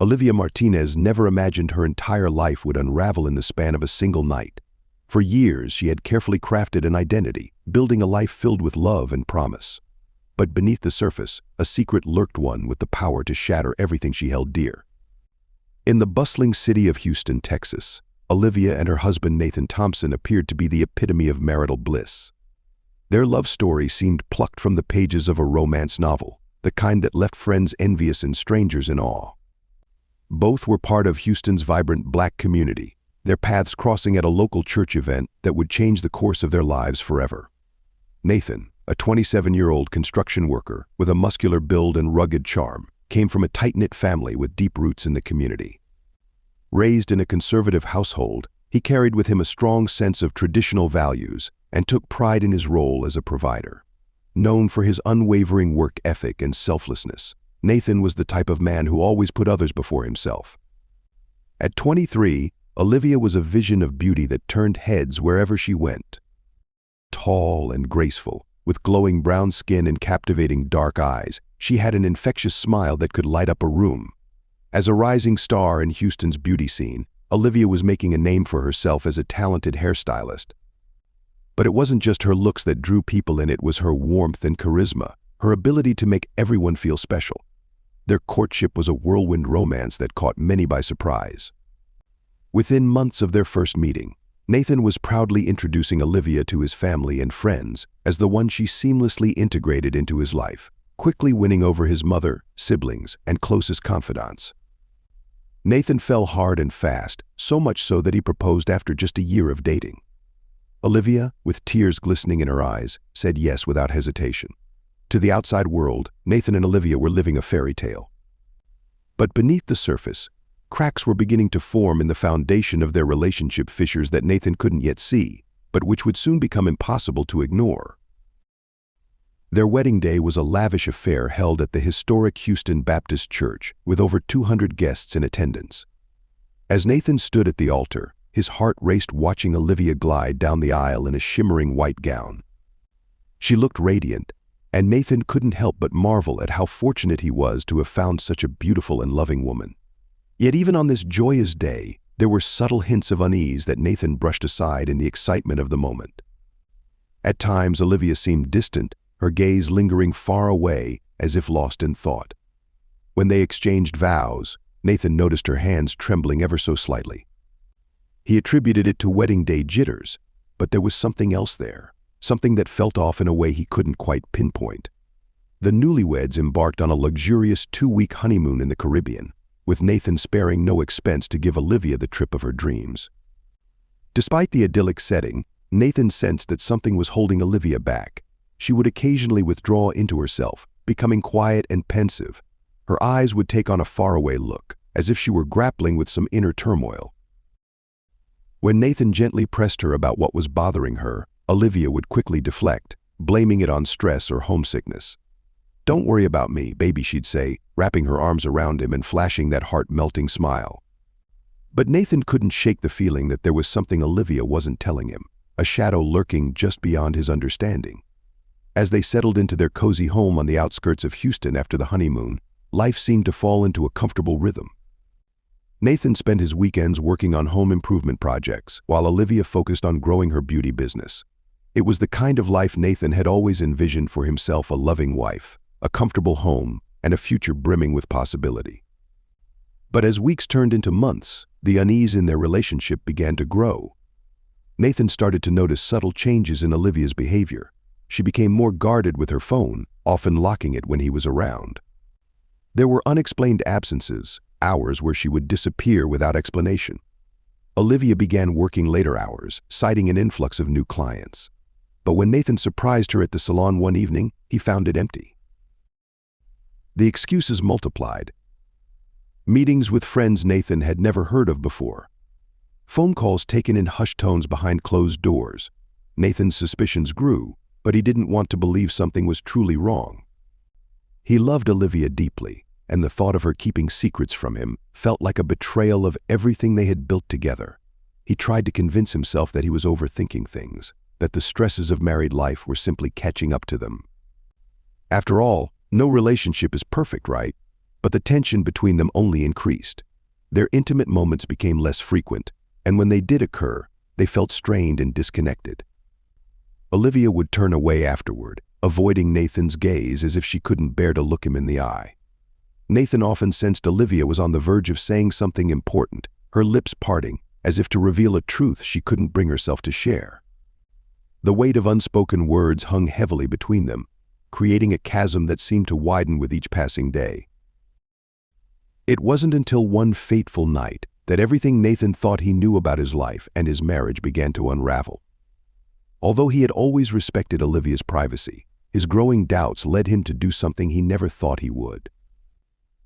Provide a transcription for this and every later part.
Olivia Martinez never imagined her entire life would unravel in the span of a single night. For years, she had carefully crafted an identity, building a life filled with love and promise. But beneath the surface, a secret lurked, one with the power to shatter everything she held dear. In the bustling city of Houston, Texas, Olivia and her husband Nathan Thompson appeared to be the epitome of marital bliss. Their love story seemed plucked from the pages of a romance novel, the kind that left friends envious and strangers in awe. Both were part of Houston's vibrant Black community, their paths crossing at a local church event that would change the course of their lives forever. Nathan, a 27-year-old construction worker with a muscular build and rugged charm, came from a tight-knit family with deep roots in the community. Raised in a conservative household, he carried with him a strong sense of traditional values and took pride in his role as a provider. Known for his unwavering work ethic and selflessness, Nathan was the type of man who always put others before himself. At 23, Olivia was a vision of beauty that turned heads wherever she went. Tall and graceful, with glowing brown skin and captivating dark eyes, she had an infectious smile that could light up a room. As a rising star in Houston's beauty scene, Olivia was making a name for herself as a talented hairstylist. But it wasn't just her looks that drew people in, it was her warmth and charisma, her ability to make everyone feel special. Their courtship was a whirlwind romance that caught many by surprise. Within months of their first meeting, Nathan was proudly introducing Olivia to his family and friends as the one she seamlessly integrated into his life, quickly winning over his mother, siblings, and closest confidants. Nathan fell hard and fast, so much so that he proposed after just a year of dating. Olivia, with tears glistening in her eyes, said yes without hesitation. To the outside world, Nathan and Olivia were living a fairy tale. But beneath the surface, cracks were beginning to form in the foundation of their relationship, fissures that Nathan couldn't yet see, but which would soon become impossible to ignore. Their wedding day was a lavish affair held at the historic Houston Baptist Church, with over 200 guests in attendance. As Nathan stood at the altar, his heart raced watching Olivia glide down the aisle in a shimmering white gown. She looked radiant, and Nathan couldn't help but marvel at how fortunate he was to have found such a beautiful and loving woman. Yet even on this joyous day, there were subtle hints of unease that Nathan brushed aside in the excitement of the moment. At times, Olivia seemed distant, her gaze lingering far away as if lost in thought. When they exchanged vows, Nathan noticed her hands trembling ever so slightly. He attributed it to wedding day jitters, but there was something else there, something that felt off in a way he couldn't quite pinpoint. The newlyweds embarked on a luxurious 2-week honeymoon in the Caribbean, with Nathan sparing no expense to give Olivia the trip of her dreams. Despite the idyllic setting, Nathan sensed that something was holding Olivia back. She would occasionally withdraw into herself, becoming quiet and pensive. Her eyes would take on a faraway look, as if she were grappling with some inner turmoil. When Nathan gently pressed her about what was bothering her, Olivia would quickly deflect, blaming it on stress or homesickness. "Don't worry about me, baby," she'd say, wrapping her arms around him and flashing that heart-melting smile. But Nathan couldn't shake the feeling that there was something Olivia wasn't telling him, a shadow lurking just beyond his understanding. As they settled into their cozy home on the outskirts of Houston after the honeymoon, life seemed to fall into a comfortable rhythm. Nathan spent his weekends working on home improvement projects, while Olivia focused on growing her beauty business. It was the kind of life Nathan had always envisioned for himself: a loving wife, a comfortable home, and a future brimming with possibility. But as weeks turned into months, the unease in their relationship began to grow. Nathan started to notice subtle changes in Olivia's behavior. She became more guarded with her phone, often locking it when he was around. There were unexplained absences, hours where she would disappear without explanation. Olivia began working later hours, citing an influx of new clients. But when Nathan surprised her at the salon one evening, he found it empty. The excuses multiplied. Meetings with friends Nathan had never heard of before. Phone calls taken in hushed tones behind closed doors. Nathan's suspicions grew, but he didn't want to believe something was truly wrong. He loved Olivia deeply, and the thought of her keeping secrets from him felt like a betrayal of everything they had built together. He tried to convince himself that he was overthinking things, that the stresses of married life were simply catching up to them. After all, no relationship is perfect, right? but the tension between them only increased. Their intimate moments became less frequent, and when they did occur, they felt strained and disconnected. Olivia would turn away afterward, avoiding Nathan's gaze as if she couldn't bear to look him in the eye. Nathan often sensed Olivia was on the verge of saying something important, her lips parting, as if to reveal a truth she couldn't bring herself to share. The weight of unspoken words hung heavily between them, creating a chasm that seemed to widen with each passing day. It wasn't until one fateful night that everything Nathan thought he knew about his life and his marriage began to unravel. Although he had always respected Olivia's privacy, his growing doubts led him to do something he never thought he would.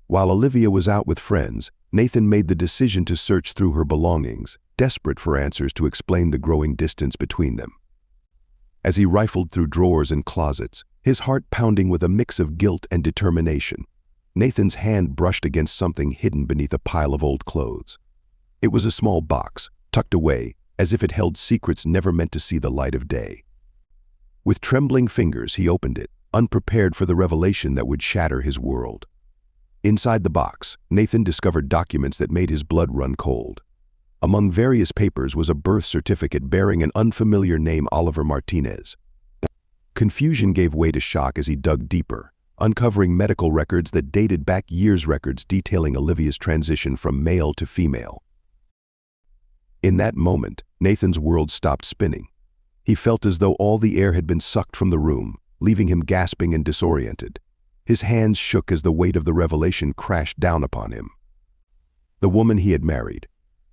While Olivia was out with friends, Nathan made the decision to search through her belongings, desperate for answers to explain the growing distance between them. As he rifled through drawers and closets, his heart pounding with a mix of guilt and determination, Nathan's hand brushed against something hidden beneath a pile of old clothes. It was a small box, tucked away, as if it held secrets never meant to see the light of day. With trembling fingers, he opened it, unprepared for the revelation that would shatter his world. Inside the box, Nathan discovered documents that made his blood run cold. Among various papers was a birth certificate bearing an unfamiliar name, Oliver Martinez. Confusion gave way to shock as he dug deeper, uncovering medical records that dated back years, records detailing Olivia's transition from male to female. In that moment, Nathan's world stopped spinning. He felt as though all the air had been sucked from the room, leaving him gasping and disoriented. His hands shook as the weight of the revelation crashed down upon him. The woman he had married,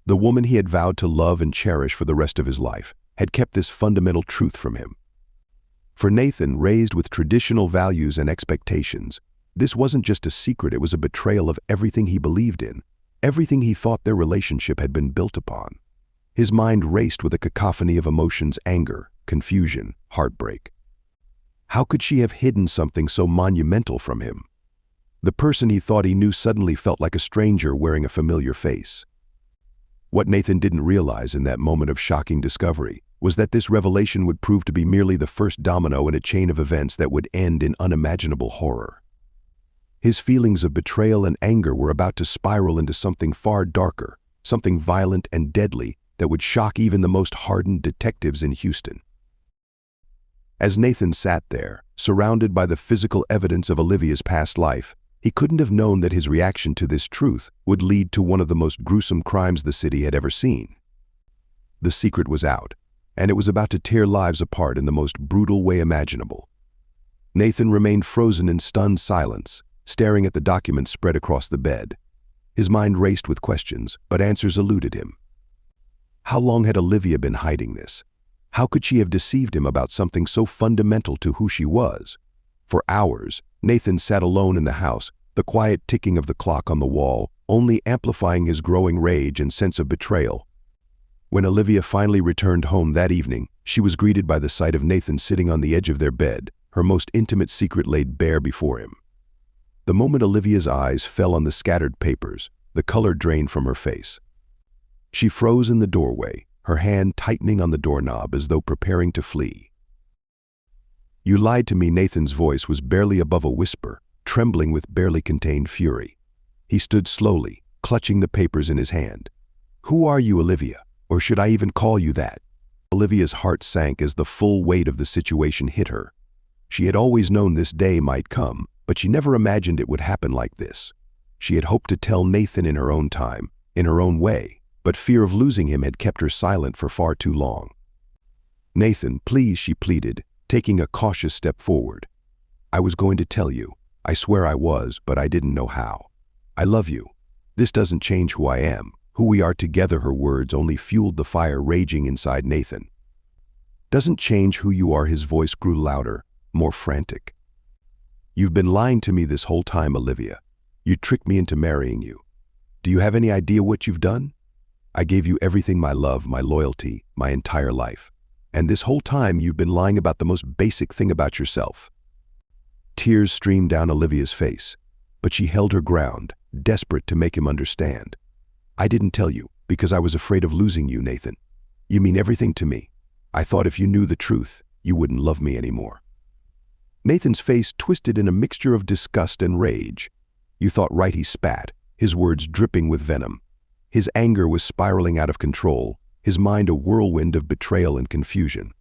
the woman he had vowed to love and cherish for the rest of his life, had kept this fundamental truth from him. For Nathan, raised with traditional values and expectations, this wasn't just a secret, it was a betrayal of everything he believed in, everything he thought their relationship had been built upon. His mind raced with a cacophony of emotions: anger, confusion, heartbreak. How could she have hidden something so monumental from him? The person he thought he knew suddenly felt like a stranger wearing a familiar face. What Nathan didn't realize in that moment of shocking discovery was that this revelation would prove to be merely the first domino in a chain of events that would end in unimaginable horror. His feelings of betrayal and anger were about to spiral into something far darker, something violent and deadly that would shock even the most hardened detectives in Houston. As Nathan sat there, surrounded by the physical evidence of Olivia's past life, he couldn't have known that his reaction to this truth would lead to one of the most gruesome crimes the city had ever seen. The secret was out, and it was about to tear lives apart in the most brutal way imaginable. Nathan remained frozen in stunned silence, staring at the documents spread across the bed. His mind raced with questions, but answers eluded him. How long had Olivia been hiding this? How could she have deceived him about something so fundamental to who she was? For hours, Nathan sat alone in the house, the quiet ticking of the clock on the wall only amplifying his growing rage and sense of betrayal. When Olivia finally returned home that evening, she was greeted by the sight of Nathan sitting on the edge of their bed, her most intimate secret laid bare before him. The moment Olivia's eyes fell on the scattered papers, the color drained from her face. She froze in the doorway, her hand tightening on the doorknob as though preparing to flee. "You lied to me." Nathan's voice was barely above a whisper, trembling with barely contained fury. He stood slowly, clutching the papers in his hand. "Who are you, Olivia? Or should I even call you that?" Olivia's heart sank as the full weight of the situation hit her. She had always known this day might come, but she never imagined it would happen like this. She had hoped to tell Nathan in her own time, in her own way, but fear of losing him had kept her silent for far too long. "Nathan, please," she pleaded, taking a cautious step forward. "I was going to tell you. I swear I was, but I didn't know how. I love you. This doesn't change who I am, who we are together." Her words only fueled the fire raging inside Nathan. "Doesn't change who you are." His voice grew louder, more frantic. "You've been lying to me this whole time, Olivia. You tricked me into marrying you. Do you have any idea what you've done? I gave you everything: my love, my loyalty, my entire life. And this whole time you've been lying about the most basic thing about yourself." Tears streamed down Olivia's face, but she held her ground, desperate to make him understand. "I didn't tell you because I was afraid of losing you, Nathan. You mean everything to me. I thought if you knew the truth, you wouldn't love me anymore." Nathan's face twisted in a mixture of disgust and rage. "You thought right," he spat, his words dripping with venom. His anger was spiraling out of control, his mind a whirlwind of betrayal and confusion.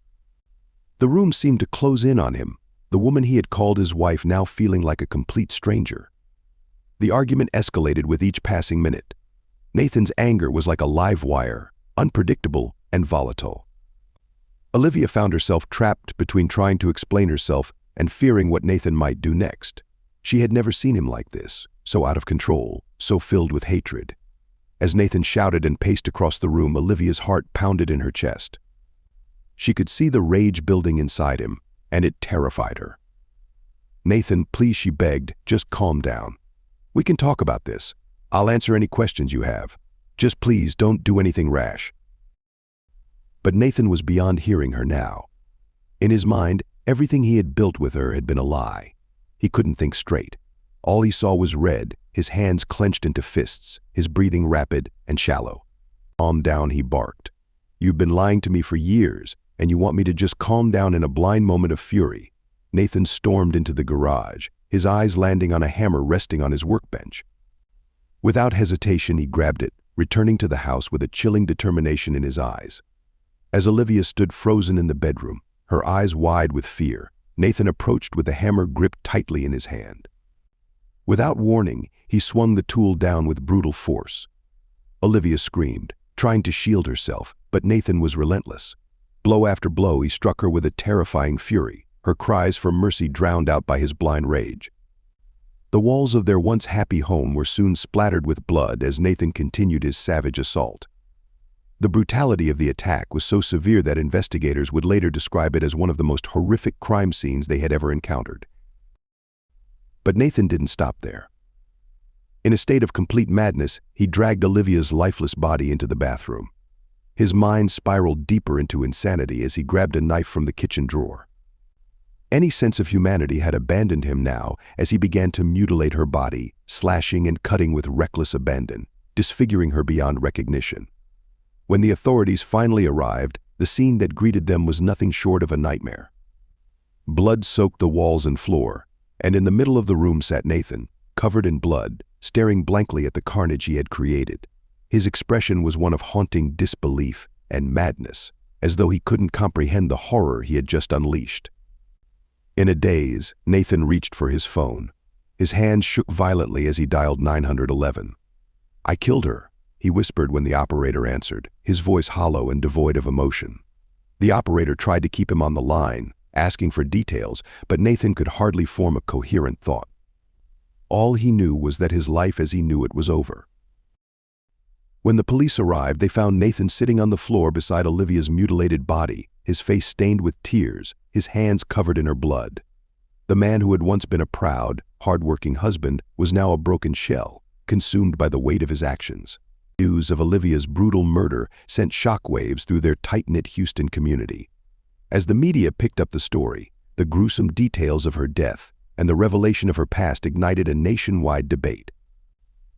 The room seemed to close in on him, the woman he had called his wife now feeling like a complete stranger. The argument escalated with each passing minute. Nathan's anger was like a live wire, unpredictable and volatile. Olivia found herself trapped between trying to explain herself and fearing what Nathan might do next. She had never seen him like this, so out of control, so filled with hatred. As Nathan shouted and paced across the room, Olivia's heart pounded in her chest. She could see the rage building inside him, and it terrified her. "Nathan, please," she begged, "just calm down. We can talk about this. I'll answer any questions you have. Just please don't do anything rash." But Nathan was beyond hearing her now. In his mind, everything he had built with her had been a lie. He couldn't think straight. All he saw was red, his hands clenched into fists, his breathing rapid and shallow. "Calm down," he barked. "You've been lying to me for years, and you want me to just calm down in a blind moment of fury." Nathan stormed into the garage, his eyes landing on a hammer resting on his workbench. Without hesitation, he grabbed it, returning to the house with a chilling determination in his eyes. As Olivia stood frozen in the bedroom, her eyes wide with fear, Nathan approached with the hammer gripped tightly in his hand. Without warning, he swung the tool down with brutal force. Olivia screamed, trying to shield herself, but Nathan was relentless. Blow after blow, he struck her with a terrifying fury, her cries for mercy drowned out by his blind rage. The walls of their once happy home were soon splattered with blood as Nathan continued his savage assault. The brutality of the attack was so severe that investigators would later describe it as one of the most horrific crime scenes they had ever encountered. But Nathan didn't stop there. In a state of complete madness, he dragged Olivia's lifeless body into the bathroom. His mind spiraled deeper into insanity as he grabbed a knife from the kitchen drawer. Any sense of humanity had abandoned him now as he began to mutilate her body, slashing and cutting with reckless abandon, disfiguring her beyond recognition. When the authorities finally arrived, the scene that greeted them was nothing short of a nightmare. Blood soaked the walls and floor, and in the middle of the room sat Nathan, covered in blood, staring blankly at the carnage he had created. His expression was one of haunting disbelief and madness, as though he couldn't comprehend the horror he had just unleashed. In a daze, Nathan reached for his phone. His hands shook violently as he dialed 911. "I killed her," he whispered when the operator answered, his voice hollow and devoid of emotion. The operator tried to keep him on the line, asking for details, but Nathan could hardly form a coherent thought. All he knew was that his life as he knew it was over. When the police arrived, they found Nathan sitting on the floor beside Olivia's mutilated body, his face stained with tears, his hands covered in her blood. The man who had once been a proud, hard-working husband was now a broken shell, consumed by the weight of his actions. News of Olivia's brutal murder sent shockwaves through their tight-knit Houston community. As the media picked up the story, the gruesome details of her death and the revelation of her past ignited a nationwide debate.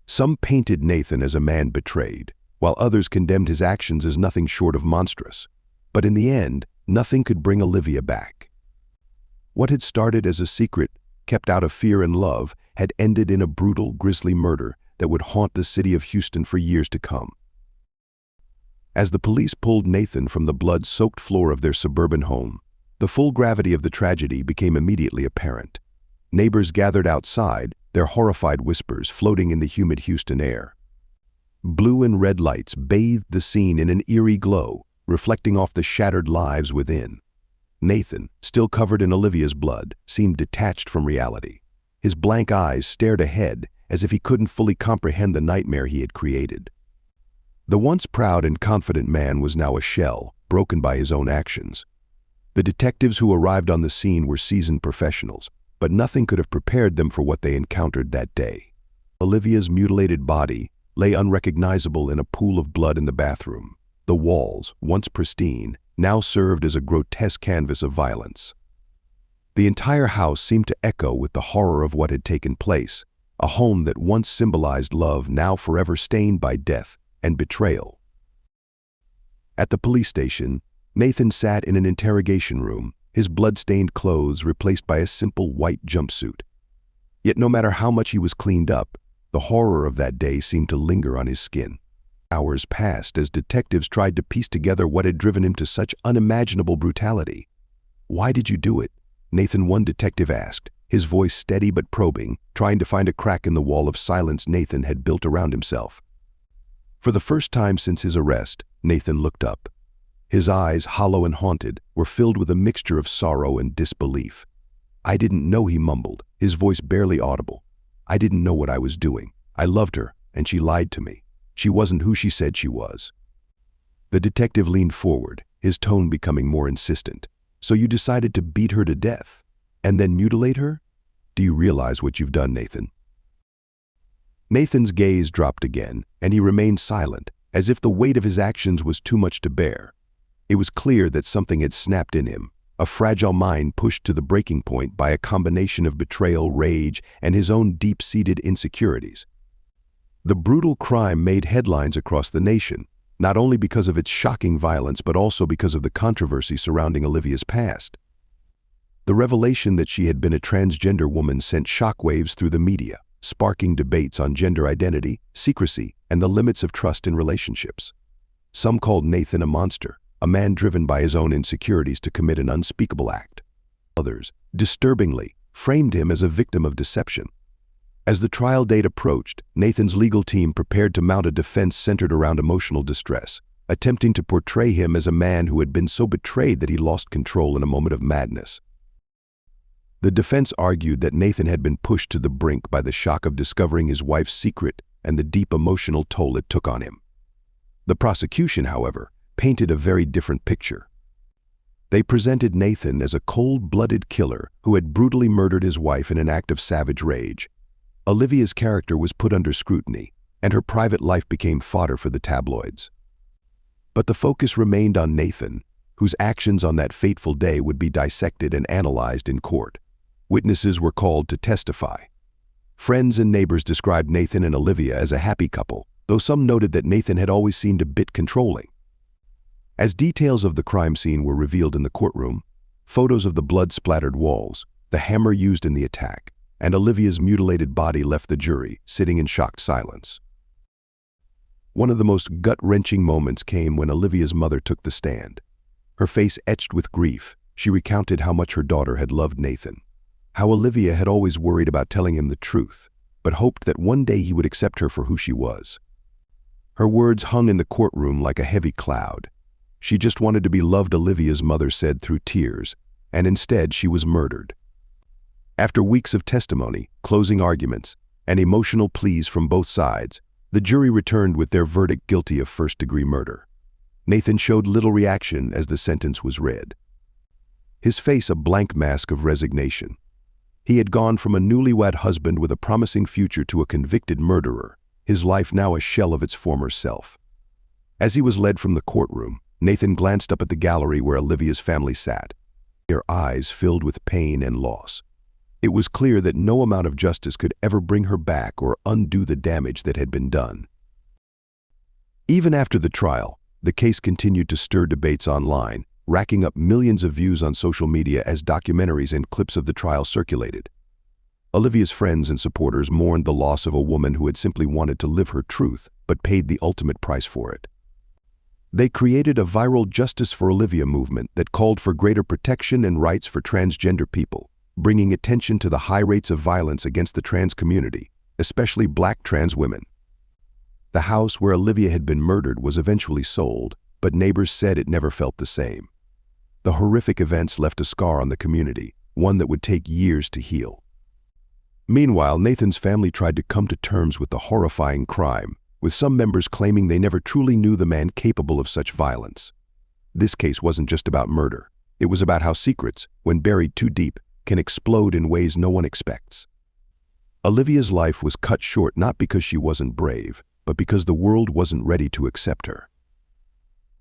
Some painted Nathan as a man betrayed, while others condemned his actions as nothing short of monstrous. But in the end, nothing could bring Olivia back. What had started as a secret, kept out of fear and love, had ended in a brutal, grisly murder that would haunt the city of Houston for years to come. As the police pulled Nathan from the blood-soaked floor of their suburban home, the full gravity of the tragedy became immediately apparent. Neighbors gathered outside, their horrified whispers floating in the humid Houston air. Blue and red lights bathed the scene in an eerie glow, reflecting off the shattered lives within. Nathan, still covered in Olivia's blood, seemed detached from reality. His blank eyes stared ahead, as if he couldn't fully comprehend the nightmare he had created. The once proud and confident man was now a shell, broken by his own actions. The detectives who arrived on the scene were seasoned professionals, but nothing could have prepared them for what they encountered that day. Olivia's mutilated body lay unrecognizable in a pool of blood in the bathroom. The walls, once pristine, now served as a grotesque canvas of violence. The entire house seemed to echo with the horror of what had taken place, a home that once symbolized love now forever stained by death and betrayal. At the police station, Nathan sat in an interrogation room, his blood-stained clothes replaced by a simple white jumpsuit. Yet no matter how much he was cleaned up, the horror of that day seemed to linger on his skin. Hours passed as detectives tried to piece together what had driven him to such unimaginable brutality. "Why did you do it?" Nathan, one detective asked, his voice steady but probing, trying to find a crack in the wall of silence Nathan had built around himself. For the first time since his arrest, Nathan looked up. His eyes, hollow and haunted, were filled with a mixture of sorrow and disbelief. "I didn't know," he mumbled, his voice barely audible. "I didn't know what I was doing. I loved her, and she lied to me. She wasn't who she said she was." The detective leaned forward, his tone becoming more insistent. "So you decided to beat her to death, and then mutilate her? Do you realize what you've done, Nathan?" Nathan's gaze dropped again, and he remained silent, as if the weight of his actions was too much to bear. It was clear that something had snapped in him, a fragile mind pushed to the breaking point by a combination of betrayal, rage, and his own deep-seated insecurities. The brutal crime made headlines across the nation, not only because of its shocking violence but also because of the controversy surrounding Olivia's past. The revelation that she had been a transgender woman sent shockwaves through the media, sparking debates on gender identity, secrecy, and the limits of trust in relationships. Some called Nathan a monster, a man driven by his own insecurities to commit an unspeakable act. Others, disturbingly, framed him as a victim of deception. As the trial date approached, Nathan's legal team prepared to mount a defense centered around emotional distress, attempting to portray him as a man who had been so betrayed that he lost control in a moment of madness. The defense argued that Nathan had been pushed to the brink by the shock of discovering his wife's secret and the deep emotional toll it took on him. The prosecution, however, painted a very different picture. They presented Nathan as a cold-blooded killer who had brutally murdered his wife in an act of savage rage. Olivia's character was put under scrutiny, and her private life became fodder for the tabloids. But the focus remained on Nathan, whose actions on that fateful day would be dissected and analyzed in court. Witnesses were called to testify. Friends and neighbors described Nathan and Olivia as a happy couple, though some noted that Nathan had always seemed a bit controlling. As details of the crime scene were revealed in the courtroom, photos of the blood-splattered walls, the hammer used in the attack, and Olivia's mutilated body left the jury, sitting in shocked silence. One of the most gut-wrenching moments came when Olivia's mother took the stand. Her face etched with grief, she recounted how much her daughter had loved Nathan, how Olivia had always worried about telling him the truth, but hoped that one day he would accept her for who she was. Her words hung in the courtroom like a heavy cloud. She just wanted to be loved, Olivia's mother said through tears, and instead she was murdered. After weeks of testimony, closing arguments, and emotional pleas from both sides, the jury returned with their verdict guilty of first-degree murder. Nathan showed little reaction as the sentence was read. His face a blank mask of resignation. He had gone from a newlywed husband with a promising future to a convicted murderer, his life now a shell of its former self. As he was led from the courtroom, Nathan glanced up at the gallery where Olivia's family sat, their eyes filled with pain and loss. It was clear that no amount of justice could ever bring her back or undo the damage that had been done. Even after the trial, the case continued to stir debates online, racking up millions of views on social media as documentaries and clips of the trial circulated. Olivia's friends and supporters mourned the loss of a woman who had simply wanted to live her truth, but paid the ultimate price for it. They created a viral Justice for Olivia movement that called for greater protection and rights for transgender people, bringing attention to the high rates of violence against the trans community, especially Black trans women. The house where Olivia had been murdered was eventually sold, but neighbors said it never felt the same. The horrific events left a scar on the community, one that would take years to heal. Meanwhile, Nathan's family tried to come to terms with the horrifying crime, with some members claiming they never truly knew the man capable of such violence. This case wasn't just about murder. It was about how secrets, when buried too deep, can explode in ways no one expects. Olivia's life was cut short not because she wasn't brave, but because the world wasn't ready to accept her.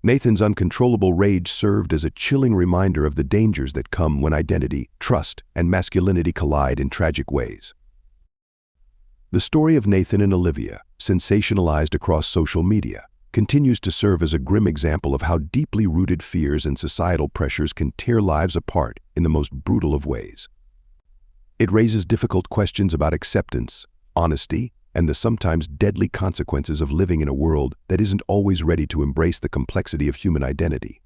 Nathan's uncontrollable rage served as a chilling reminder of the dangers that come when identity, trust, and masculinity collide in tragic ways. The story of Nathan and Olivia, sensationalized across social media, continues to serve as a grim example of how deeply rooted fears and societal pressures can tear lives apart in the most brutal of ways. It raises difficult questions about acceptance, honesty, and the sometimes deadly consequences of living in a world that isn't always ready to embrace the complexity of human identity.